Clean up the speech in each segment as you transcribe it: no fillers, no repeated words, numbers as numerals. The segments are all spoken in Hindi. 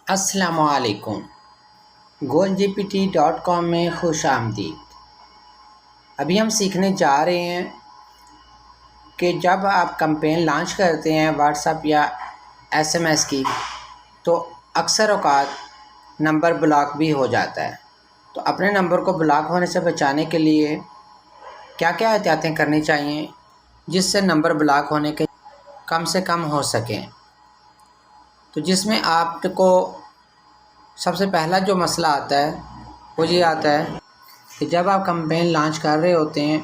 अस्सलामुअलैकुम। goalgpt.com में खुश आमदीद। अभी हम सीखने जा रहे हैं कि जब आप कैंपेन लॉन्च करते हैं व्हाट्सएप या एसएमएस की, तो अक्सर औक़ात नंबर ब्लॉक भी हो जाता है। तो अपने नंबर को ब्लॉक होने से बचाने के लिए क्या क्या एहतियातें करनी चाहिए जिससे नंबर ब्लॉक होने के कम से कम हो सकें। तो जिसमें आपको सबसे पहला जो मसला आता है वो ये आता है कि जब आप कैंपेन लॉन्च कर रहे होते हैं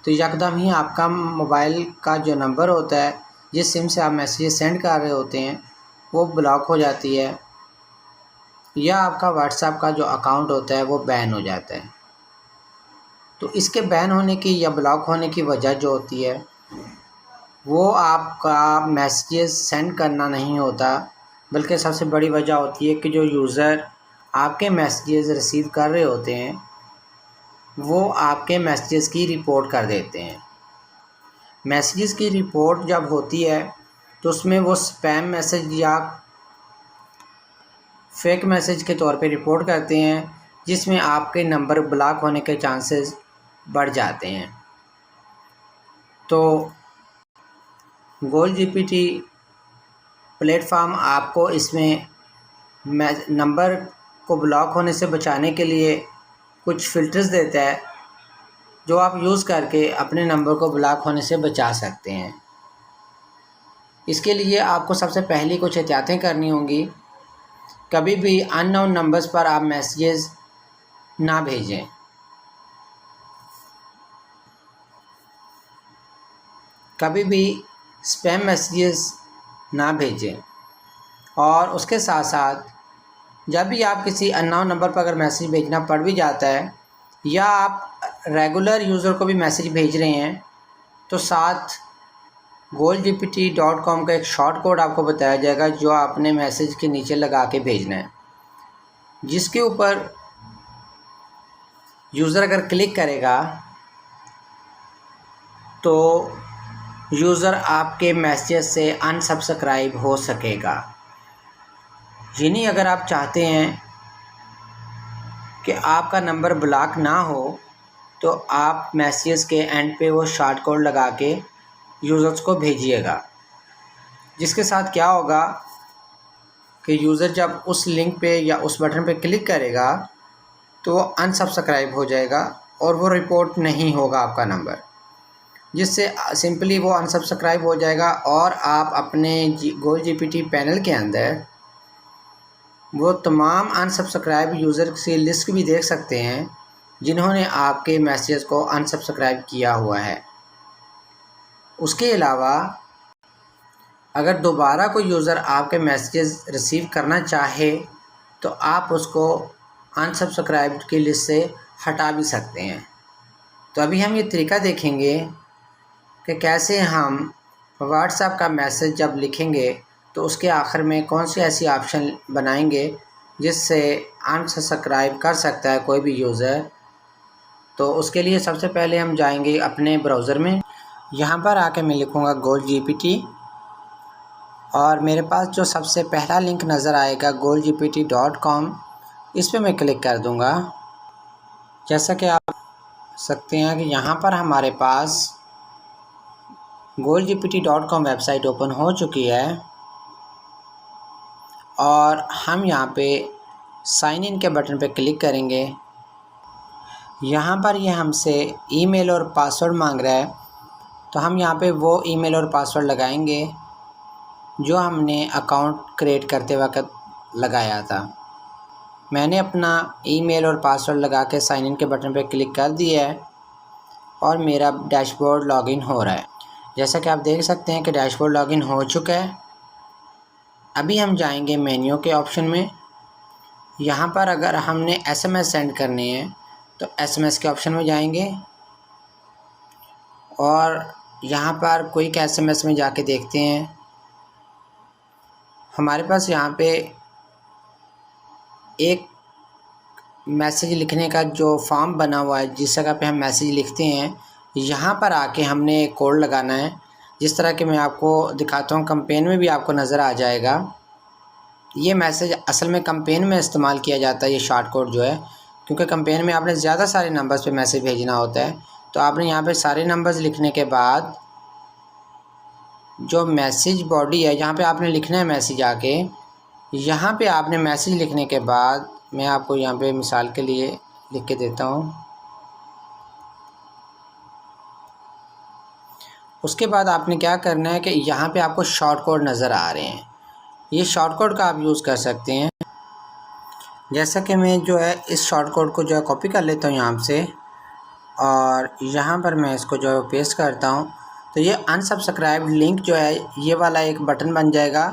तो यकदम ही आपका मोबाइल का जो नंबर होता है, जिस सिम से आप मैसेज सेंड कर रहे होते हैं, वो ब्लॉक हो जाती है, या आपका व्हाट्सएप का जो अकाउंट होता है वो बैन हो जाता है। तो इसके बैन होने की या ब्लॉक होने की वजह जो होती है वो आपका मैसेज सेंड करना नहीं होता, बल्कि सबसे बड़ी वजह होती है कि जो यूज़र आपके मैसेजेस रिसीव कर रहे होते हैं वो आपके मैसेजेस की रिपोर्ट कर देते हैं। मैसेजेस की रिपोर्ट जब होती है तो उसमें वो स्पैम मैसेज या फेक मैसेज के तौर पे रिपोर्ट करते हैं, जिसमें आपके नंबर ब्लॉक होने के चांसेस बढ़ जाते हैं। तो goalgpt प्लेटफॉर्म आपको इसमें नंबर को ब्लॉक होने से बचाने के लिए कुछ फ़िल्टर्स देता है जो आप यूज़ करके अपने नंबर को ब्लॉक होने से बचा सकते हैं। इसके लिए आपको सबसे पहली कुछ एहतियातें करनी होंगी। कभी भी अननोन नंबर्स पर आप मैसेजेस ना भेजें। कभी भी स्पैम मैसेजेस ना भेजें। और उसके साथ साथ जब भी आप किसी अननोन नंबर पर अगर मैसेज भेजना पड़ भी जाता है या आप रेगुलर यूज़र को भी मैसेज भेज रहे हैं, तो साथ goalgpt.com का एक शॉर्ट कोड आपको बताया जाएगा जो आपने मैसेज के नीचे लगा के भेजना है, जिसके ऊपर यूज़र अगर क्लिक करेगा तो यूज़र आपके मैसेज से अनसब्सक्राइब हो सकेगा। यानी अगर आप चाहते हैं कि आपका नंबर ब्लॉक ना हो तो आप मैसेज के एंड पे वो शॉर्ट कोड लगा के यूज़र्स को भेजिएगा, जिसके साथ क्या होगा कि यूज़र जब उस लिंक पे या उस बटन पे क्लिक करेगा तो वो अनसब्सक्राइब हो जाएगा और वो रिपोर्ट नहीं होगा आपका नंबर, जिससे सिंपली वो अनसब्सक्राइब हो जाएगा और आप अपने goalgpt पैनल के अंदर वो तमाम अनसब्सक्राइब यूज़र की लिस्ट भी देख सकते हैं जिन्होंने आपके मैसेज को अनसब्सक्राइब किया हुआ है। उसके अलावा अगर दोबारा कोई यूज़र आपके मैसेजेस रिसीव करना चाहे तो आप उसको अनसब्सक्राइब की लिस्ट से हटा भी सकते हैं। तो अभी हम ये तरीका देखेंगे कि कैसे हम व्हाट्सएप का मैसेज जब लिखेंगे तो उसके आखिर में कौन सी ऐसी ऑप्शन बनाएंगे जिससे अनसब्सक्राइब कर सकता है कोई भी यूज़र। तो उसके लिए सबसे पहले हम जाएंगे अपने ब्राउज़र में। यहाँ पर आके मैं लिखूँगा goalgpt और मेरे पास जो सबसे पहला लिंक नज़र आएगा goalgpt.com, इस पर मैं क्लिक कर दूँगा। जैसा कि आप सकते हैं कि यहाँ पर हमारे पास goalgpt.com वेबसाइट ओपन हो चुकी है और हम यहाँ पे साइन इन के बटन पे क्लिक करेंगे। यहाँ पर ये हमसे ईमेल और पासवर्ड मांग रहा है, तो हम यहाँ पे वो ईमेल और पासवर्ड लगाएंगे जो हमने अकाउंट क्रिएट करते वक्त लगाया था। मैंने अपना ईमेल और पासवर्ड लगा के साइन इन के बटन पे क्लिक कर दिया है और मेरा डैशबोर्ड लॉगिन हो रहा है। जैसा कि आप देख सकते हैं कि डैशबोर्ड लॉगिन हो चुका है। अभी हम जाएंगे मेन्यू के ऑप्शन में। यहाँ पर अगर हमने एसएमएस सेंड करने हैं तो एसएमएस के ऑप्शन में जाएंगे और यहाँ पर क्विक एसएमएस में जाके देखते हैं। हमारे पास यहाँ पे एक मैसेज लिखने का जो फॉर्म बना हुआ है, जिस जगह पे हम मैसेज लिखते हैं, यहाँ पर आके हमने कोड लगाना है। जिस तरह के मैं आपको दिखाता हूँ, कैंपेन में भी आपको नज़र आ जाएगा। ये मैसेज असल में कैंपेन में इस्तेमाल किया जाता है, ये शॉर्ट कोड जो है, क्योंकि कैंपेन में आपने ज़्यादा सारे नंबर्स पे मैसेज भेजना होता है। तो आपने यहाँ पे सारे नंबर्स लिखने के बाद जो मैसेज बॉडी है यहाँ पे आपने लिखना है मैसेज आके। यहाँ पे आपने मैसेज लिखने के बाद मैं आपको यहाँ पे मिसाल के लिए लिख के देता हूँ। उसके बाद आपने क्या करना है कि यहाँ पे आपको शॉर्ट कोड नज़र आ रहे हैं, ये शॉर्ट कोड का आप यूज़ कर सकते हैं। जैसा कि मैं जो है इस शॉर्ट कोड को जो है कॉपी कर लेता हूँ यहाँ से, और यहाँ पर मैं इसको जो है पेस्ट करता हूँ। तो ये अनसब्सक्राइब लिंक जो है ये वाला एक बटन बन जाएगा,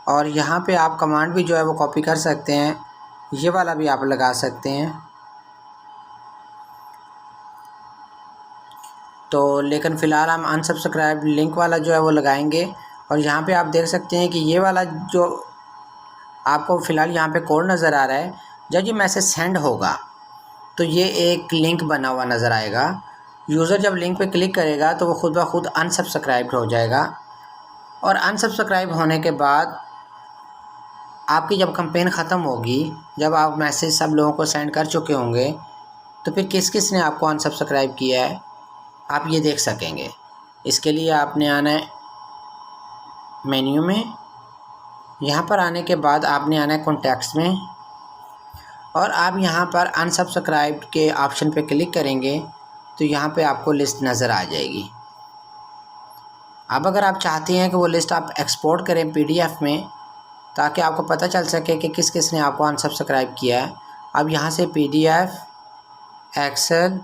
और यहाँ पे आप कमांड भी जो है वो कॉपी कर सकते हैं, ये वाला भी आप लगा सकते हैं। तो लेकिन फ़िलहाल हम अनसब्सक्राइब लिंक वाला जो है वो लगाएंगे। और यहाँ पे आप देख सकते हैं कि ये वाला जो आपको फ़िलहाल यहाँ पे कोड नज़र आ रहा है, जब ये मैसेज सेंड होगा तो ये एक लिंक बना हुआ नज़र आएगा। यूज़र जब लिंक पे क्लिक करेगा तो वो खुद ब खुद अनसब्सक्राइब हो जाएगा, और अनसब्सक्राइब होने के बाद आपकी जब कैंपेन ख़त्म होगी, जब आप मैसेज सब लोगों को सेंड कर चुके होंगे, तो फिर किस किस ने आपको अनसब्सक्राइब किया है आप ये देख सकेंगे। इसके लिए आपने आना है मेन्यू में, यहाँ पर आने के बाद आपने आना है कॉन्टैक्ट्स में, और आप यहाँ पर अनसब्सक्राइब के ऑप्शन पे क्लिक करेंगे तो यहाँ पे आपको लिस्ट नज़र आ जाएगी। अब अगर आप चाहते हैं कि वो लिस्ट आप एक्सपोर्ट करें PDF में, ताकि आपको पता चल सके कि किस किस ने आपको अनसब्सक्राइब किया है, अब यहाँ से PDF, एक्सेल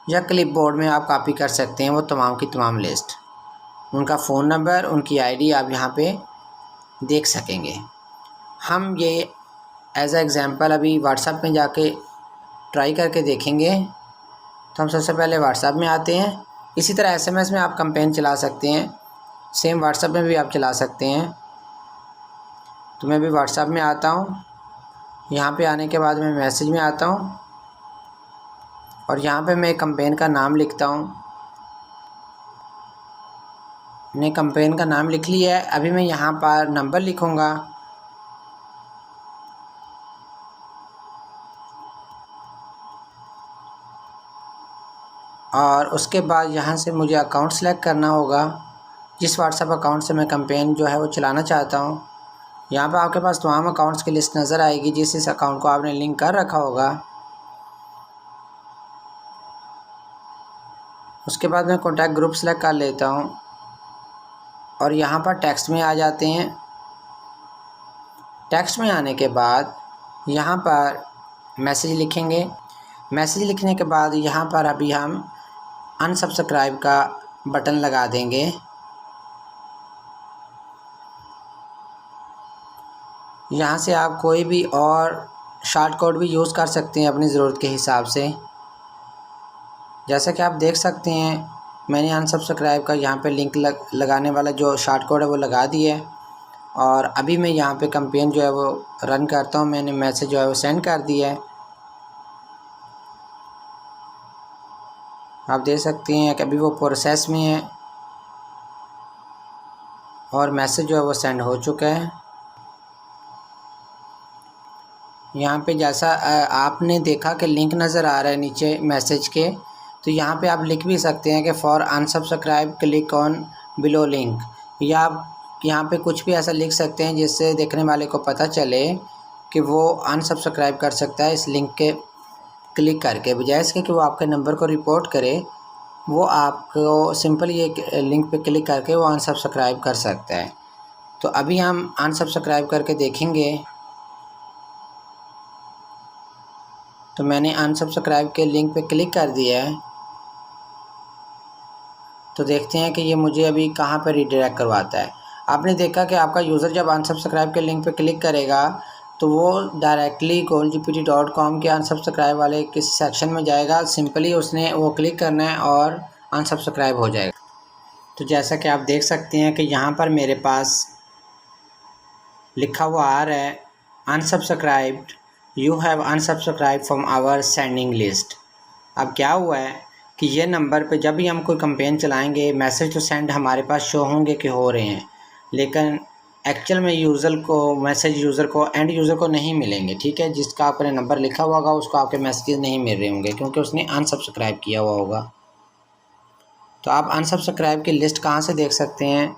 या क्लिपबोर्ड में आप कॉपी कर सकते हैं वो तमाम की तमाम लिस्ट, उनका फ़ोन नंबर, उनकी ID आप यहाँ पे देख सकेंगे। हम ये एज अ एग्ज़ाम्पल अभी व्हाट्सएप में जाके ट्राई करके देखेंगे। तो हम सबसे पहले व्हाट्सएप में आते हैं। इसी तरह SMS में आप कैंपेन चला सकते हैं, सेम व्हाट्सएप में भी आप चला सकते हैं। तो मैं भी व्हाट्सएप में आता हूँ, यहाँ पे आने के बाद मैं मैसेज में आता हूँ, और यहाँ पे मैं कैंपेन का नाम लिखता हूँ। मैंने कैंपेन का नाम लिख लिया है। अभी मैं यहाँ पर नंबर लिखूँगा, और उसके बाद यहाँ से मुझे अकाउंट सेलेक्ट करना होगा, जिस व्हाट्सएप अकाउंट से मैं कैंपेन जो है वो चलाना चाहता हूँ। यहाँ पर आपके पास तमाम अकाउंट्स की लिस्ट नज़र आएगी, जिस अकाउंट को आपने लिंक कर रखा होगा। उसके बाद मैं कॉन्टैक्ट ग्रुप सेलेक्ट कर लेता हूँ, और यहाँ पर टेक्स्ट में आ जाते हैं। टेक्स्ट में आने के बाद यहाँ पर मैसेज लिखेंगे। मैसेज लिखने के बाद यहाँ पर अभी हम अनसब्सक्राइब का बटन लगा देंगे। यहाँ से आप कोई भी और शॉर्ट कोड भी यूज़ कर सकते हैं अपनी ज़रूरत के हिसाब से। जैसा कि आप देख सकते हैं मैंने अनसब्सक्राइब का यहाँ पे लिंक लगाने वाला जो शॉर्ट कोड है वो लगा दिया है, और अभी मैं यहाँ पे कैंपेन जो है वो रन करता हूँ। मैंने मैसेज जो है वो सेंड कर दिया है। आप देख सकते हैं कि अभी वो प्रोसेस में है, और मैसेज जो है वो सेंड हो चुका है। यहाँ पे जैसा आपने देखा कि लिंक नज़र आ रहा है नीचे मैसेज के, तो यहाँ पे आप लिख भी सकते हैं कि for unsubscribe click on below link, या आप यहाँ पे कुछ भी ऐसा लिख सकते हैं जिससे देखने वाले को पता चले कि वो अनसब्सक्राइब कर सकता है इस लिंक के क्लिक करके, बजाय इसके कि वो आपके नंबर को रिपोर्ट करे, वो आपको सिंपली एक लिंक पे क्लिक करके वो अनसब्सक्राइब कर सकता है। तो अभी हम अनसब्सक्राइब करके देखेंगे। तो मैंने अनसब्सक्राइब के लिंक पे क्लिक कर दिया है। तो देखते हैं कि ये मुझे अभी कहाँ पर रीडायरेक्ट करवाता है। आपने देखा कि आपका यूज़र जब अनसब्सक्राइब के लिंक पे क्लिक करेगा तो वो डायरेक्टली goldgpt.com के अनसब्सक्राइब वाले किसी सेक्शन में जाएगा। सिंपली उसने वो क्लिक करना है और अनसब्सक्राइब हो जाएगा। तो जैसा कि आप देख सकते हैं कि यहाँ पर मेरे पास लिखा हुआ आ रहा है unsubscribed, you have unsubscribe from our sending list. अब क्या हुआ है कि ये नंबर पे जब भी हम कोई कैंपेन चलाएंगे मैसेज तो सेंड हमारे पास शो होंगे कि हो रहे हैं, लेकिन एक्चुअल में मैसेज यूज़र को एंड यूज़र को नहीं मिलेंगे। ठीक है, जिसका आपने नंबर लिखा हुआ होगा उसको आपके मैसेजेस नहीं मिल रहे होंगे क्योंकि उसने अनसब्सक्राइब किया हुआ होगा। तो आप अनसब्सक्राइब की लिस्ट कहाँ से देख सकते हैं,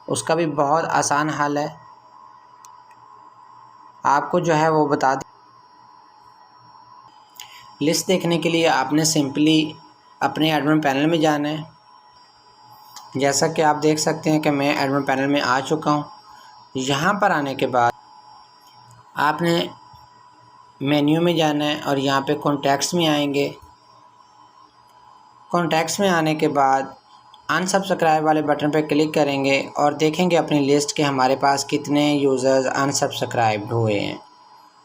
उसका भी बहुत आसान हल है, आपको जो है वो बता दें। लिस्ट देखने के लिए आपने सिंपली अपने एडमिन पैनल में जाना है। जैसा कि आप देख सकते हैं कि मैं एडमिन पैनल में आ चुका हूँ। यहाँ पर आने के बाद आपने मेन्यू में जाना है और यहाँ पे कॉन्टैक्ट्स में आएंगे। कॉन्टैक्ट्स में आने के बाद अनसब्सक्राइब वाले बटन पर क्लिक करेंगे और देखेंगे अपनी लिस्ट के हमारे पास कितने यूज़र्स अनसब्सक्राइब्ड हुए हैं।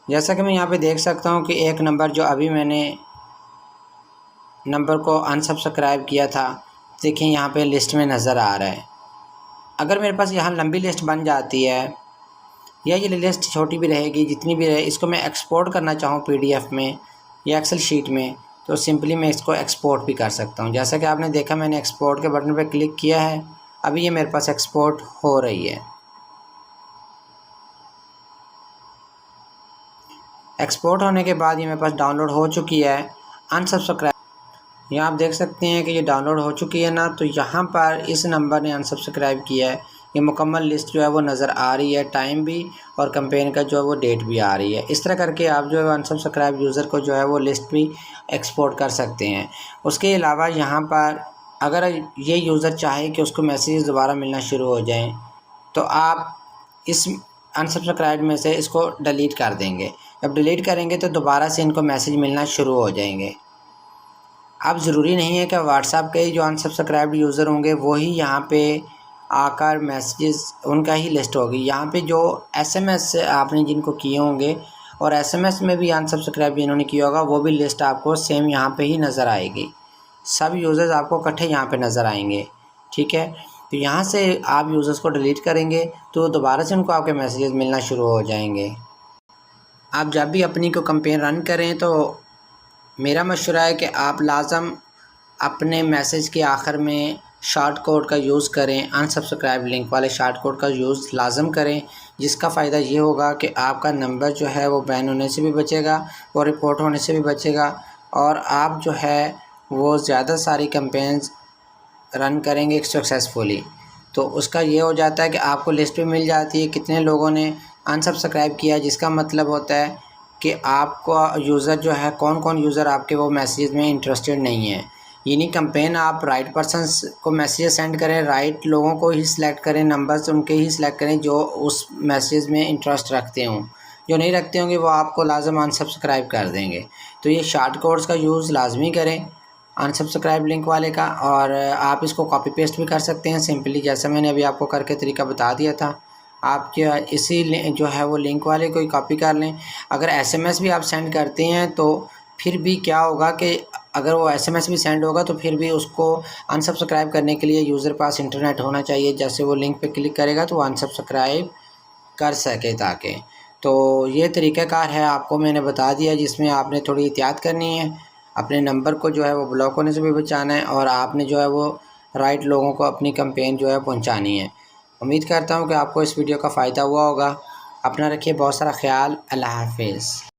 जैसा कि मैं यहाँ पे देख सकता हूँ कि एक नंबर जो अभी मैंने नंबर को अनसब्सक्राइब किया था, देखिए यहाँ पे लिस्ट में नज़र आ रहा है। अगर मेरे पास यहाँ लंबी लिस्ट बन जाती है या ये लिस्ट छोटी भी रहेगी, जितनी भी रहे, इसको मैं एक्सपोर्ट करना चाहूँ PDF में या एक्सेल शीट में, तो सिंपली मैं इसको एक्सपोर्ट भी कर सकता हूँ। जैसा कि आपने देखा मैंने एक्सपोर्ट के बटन पर क्लिक किया है, अभी ये मेरे पास एक्सपोर्ट हो रही है। एक्सपोर्ट होने के बाद ये मेरे पास डाउनलोड हो चुकी है अनसब्सक्राइब। यहाँ आप देख सकते हैं कि ये डाउनलोड हो चुकी है ना, तो यहाँ पर इस नंबर ने अनसब्सक्राइब किया है। ये मुकम्मल लिस्ट जो है वो नज़र आ रही है, टाइम भी और कैंपेन का जो है वो डेट भी आ रही है। इस तरह करके आप जो है अनसब्सक्राइब यूज़र को जो है वो लिस्ट भी एक्सपोर्ट कर सकते हैं। उसके अलावा यहाँ पर अगर ये यूज़र चाहे कि उसको मैसेज दोबारा मिलना शुरू हो जाए, तो आप इस अनसब्सक्राइब में से इसको डिलीट कर देंगे। जब डिलीट करेंगे तो दोबारा से इनको मैसेज मिलना शुरू हो जाएंगे। अब ज़रूरी नहीं है कि व्हाट्सएप के जो अनसब्सक्राइब्ड यूज़र होंगे वही यहाँ पे आकर मैसेजेस उनका ही लिस्ट होगी। यहाँ पे जो SMS आपने जिनको किए होंगे और SMS में भी अनसब्सक्राइब जिन्होंने किया होगा वो भी लिस्ट आपको सेम यहाँ पे ही नज़र आएगी। सब यूज़र्स आपको इकट्ठे यहाँ पे नज़र आएंगे। ठीक है, तो यहाँ से आप यूज़र्स को डिलीट करेंगे तो दोबारा से उनको आपके मैसेजेस मिलना शुरू हो जाएंगे। आप जब भी अपनी को कैंपेन रन करें तो मेरा मशवरा है कि आप लाजम अपने मैसेज के आखिर में शॉर्ट कोड का यूज़ करें, अनसब्सक्राइब लिंक वाले शॉर्ट कोड का यूज़ लाजम करें, जिसका फ़ायदा ये होगा कि आपका नंबर जो है वो बैन होने से भी बचेगा और रिपोर्ट होने से भी बचेगा और आप जो है वो ज़्यादा सारी कैंपेन्स रन करेंगे सक्सेसफुली। तो उसका ये हो जाता है कि आपको लिस्ट पे मिल जाती है कितने लोगों ने अनसब्सक्राइब किया, जिसका मतलब होता है कि आपको यूज़र जो है कौन कौन यूज़र आपके वो मैसेज में इंटरेस्टेड नहीं है। यानी कैंपेन आप राइट पर्सन्स को मैसेज सेंड करें, राइट लोगों को ही सिलेक्ट करें, नंबर्स उनके ही सिलेक्ट करें जो उस मैसेज में इंटरेस्ट रखते हों। जो नहीं रखते होंगे वो आपको लाजम अनसब्सक्राइब कर देंगे। तो ये शॉर्ट कोड्स का यूज़ लाजमी करें अनसब्सक्राइब लिंक वाले का, और आप इसको कॉपी पेस्ट भी कर सकते हैं सिंपली, जैसा मैंने अभी आपको करके तरीका बता दिया था। आप क्या इसी जो है वो लिंक वाले को ही कॉपी कर लें। अगर SMS भी आप सेंड करते हैं तो फिर भी क्या होगा कि अगर वो SMS भी सेंड होगा तो फिर भी उसको अनसब्सक्राइब करने के लिए यूज़र पास इंटरनेट होना चाहिए। जैसे वो लिंक पे क्लिक करेगा तो वो अनसब्सक्राइब कर सके ताकि। तो ये तरीक़ाकार है, आपको मैंने बता दिया, जिसमें आपने थोड़ी एहतियात करनी है। अपने नंबर को जो है वो ब्लॉक होने से भी बचाना है और आपने जो है वो राइट लोगों को अपनी कैंपेन जो है पहुंचानी है। उम्मीद करता हूं कि आपको इस वीडियो का फ़ायदा हुआ होगा। अपना रखिए बहुत सारा ख्याल। अल्लाह हाफिज़।